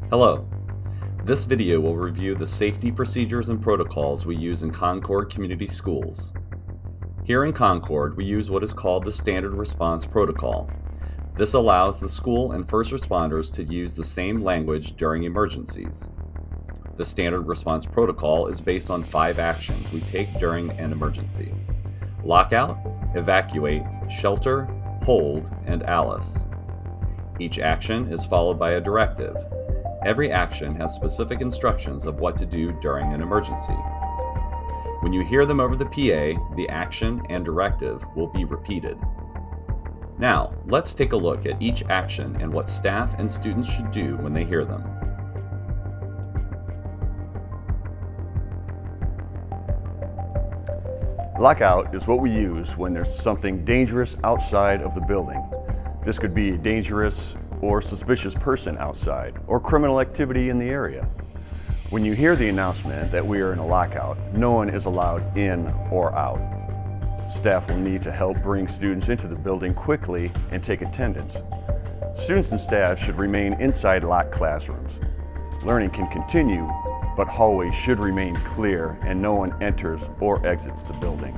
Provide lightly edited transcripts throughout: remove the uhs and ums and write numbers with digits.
Hello. This video will review the safety procedures and protocols we use in Concord Community Schools. Here in Concord, we use what is called the Standard Response Protocol. This allows the school and first responders to use the same language during emergencies. The Standard Response Protocol is based on 5 actions we take during an emergency: lockout, evacuate, shelter, hold, and ALICE. Each action is followed by a directive. Every action has specific instructions of what to do during an emergency. When you hear them over the PA, the action and directive will be repeated. Now, let's take a look at each action and what staff and students should do when they hear them. Lockout is what we use when there's something dangerous outside of the building. This could be a dangerous or suspicious person outside, or criminal activity in the area. When you hear the announcement that we are in a lockout, no one is allowed in or out. Staff will need to help bring students into the building quickly and take attendance. Students and staff should remain inside locked classrooms. Learning can continue, but hallways should remain clear and no one enters or exits the building.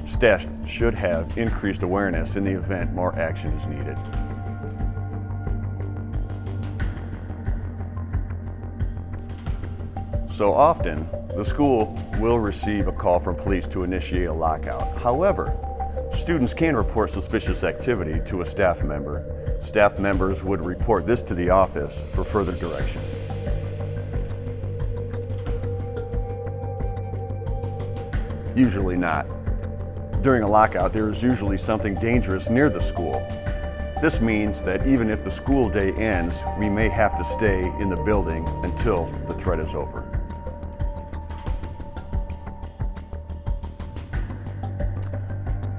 Staff should have increased awareness in the event more action is needed. So often, the school will receive a call from police to initiate a lockout. However, students can report suspicious activity to a staff member. Staff members would report this to the office for further direction. Usually not. During a lockout, there is usually something dangerous near the school. This means that even if the school day ends, we may have to stay in the building until the threat is over.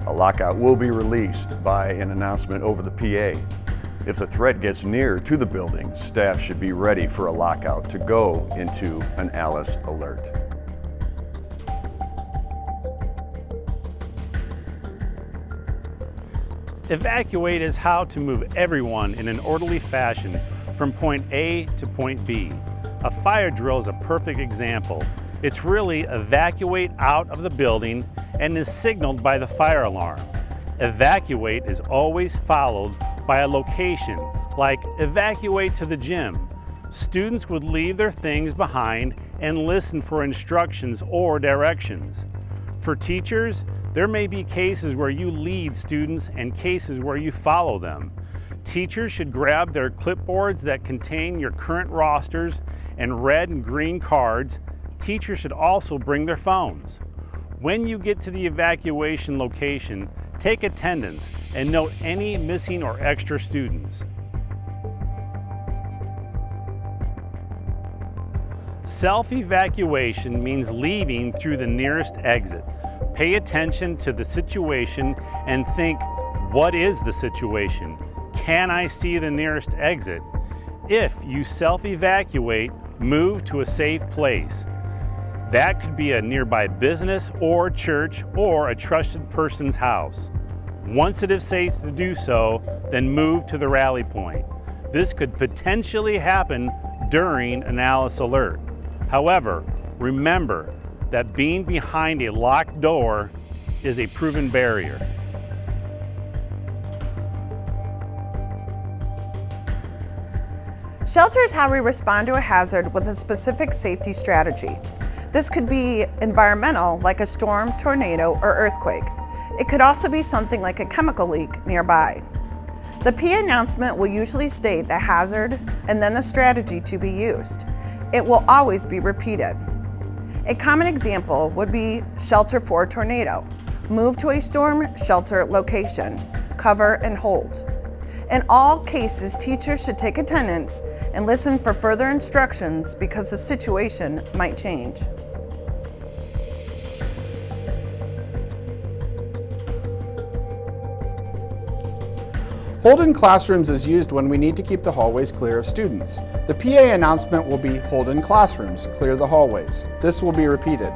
A lockout will be released by an announcement over the PA. If the threat gets near to the building, staff should be ready for a lockout to go into an ALICE alert. Evacuate is how to move everyone in an orderly fashion from point A to point B. A fire drill is a perfect example. It's really evacuate out of the building and is signaled by the fire alarm. Evacuate is always followed by a location, like evacuate to the gym. Students would leave their things behind and listen for instructions or directions. For teachers, there may be cases where you lead students and cases where you follow them. Teachers should grab their clipboards that contain your current rosters and red and green cards. Teachers should also bring their phones. When you get to the evacuation location, take attendance and note any missing or extra students. Self-evacuation means leaving through the nearest exit. Pay attention to the situation and think, what is the situation? Can I see the nearest exit? If you self-evacuate, move to a safe place. That could be a nearby business or church or a trusted person's house. Once it is safe to do so, then move to the rally point. This could potentially happen during an ALICE alert. However, remember that being behind a locked door is a proven barrier. Shelter is how we respond to a hazard with a specific safety strategy. This could be environmental, like a storm, tornado, or earthquake. It could also be something like a chemical leak nearby. The PA announcement will usually state the hazard and then the strategy to be used. It will always be repeated. A common example would be shelter for a tornado. Move to a storm shelter location. Cover and hold. In all cases, teachers should take attendance and listen for further instructions because the situation might change. Hold in classrooms is used when we need to keep the hallways clear of students. The PA announcement will be hold in classrooms, clear the hallways. This will be repeated.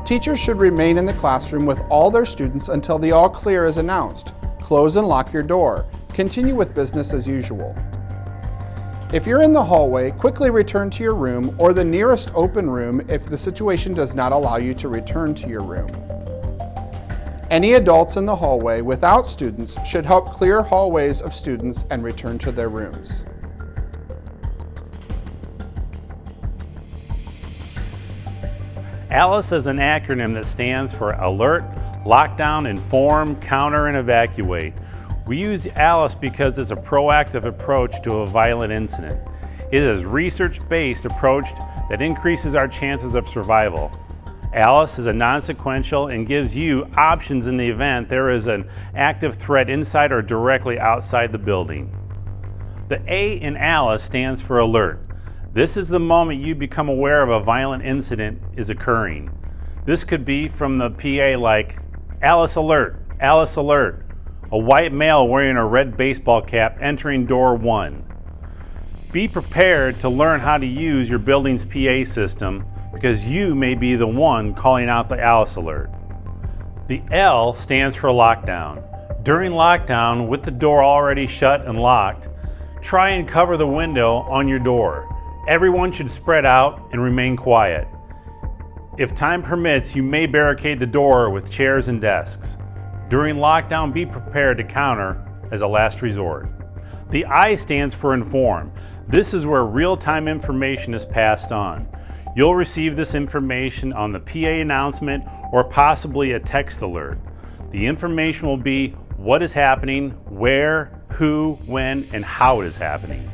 Teachers should remain in the classroom with all their students until the all clear is announced. Close and lock your door. Continue with business as usual. If you're in the hallway, quickly return to your room or the nearest open room if the situation does not allow you to return to your room. Any adults in the hallway without students should help clear hallways of students and return to their rooms. ALICE is an acronym that stands for Alert, Lockdown, Inform, Counter, and Evacuate. We use ALICE because it's a proactive approach to a violent incident. It is a research-based approach that increases our chances of survival. ALICE is a non-sequential and gives you options in the event there is an active threat inside or directly outside the building. The A in ALICE stands for Alert. This is the moment you become aware of a violent incident is occurring. This could be from the PA like, "Alice alert, Alice alert," a white male wearing a red baseball cap entering door 1. Be prepared to learn how to use your building's PA system because you may be the one calling out the Alice alert. The L stands for lockdown. During lockdown, with the door already shut and locked, try and cover the window on your door. Everyone should spread out and remain quiet. If time permits, you may barricade the door with chairs and desks. During lockdown, be prepared to counter as a last resort. The I stands for inform. This is where real-time information is passed on. You'll receive this information on the PA announcement or possibly a text alert. The information will be what is happening, where, who, when, and how it is happening.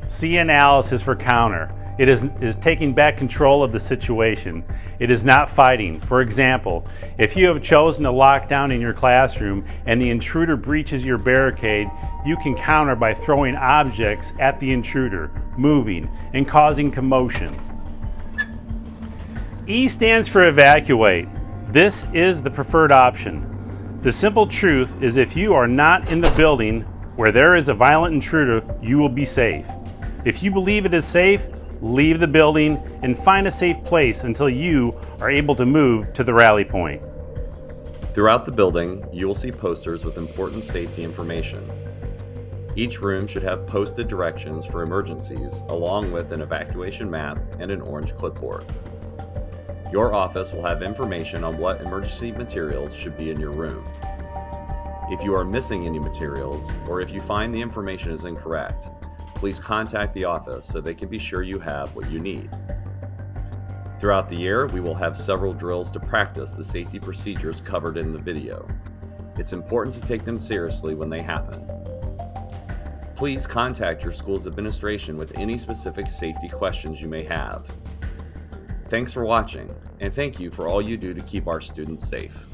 C in ALICE is for counter. It is taking back control of the situation. It is not fighting. For example, if you have chosen to lock down in your classroom and the intruder breaches your barricade, you can counter by throwing objects at the intruder, moving, and causing commotion. E stands for evacuate. This is the preferred option. The simple truth is if you are not in the building where there is a violent intruder, you will be safe. If you believe it is safe, leave the building and find a safe place until you are able to move to the rally point. Throughout the building, you will see posters with important safety information. Each room should have posted directions for emergencies, along with an evacuation map and an orange clipboard. Your office will have information on what emergency materials should be in your room. If you are missing any materials, or if you find the information is incorrect, please contact the office so they can be sure you have what you need. Throughout the year, we will have several drills to practice the safety procedures covered in the video. It's important to take them seriously when they happen. Please contact your school's administration with any specific safety questions you may have. Thanks for watching, and thank you for all you do to keep our students safe.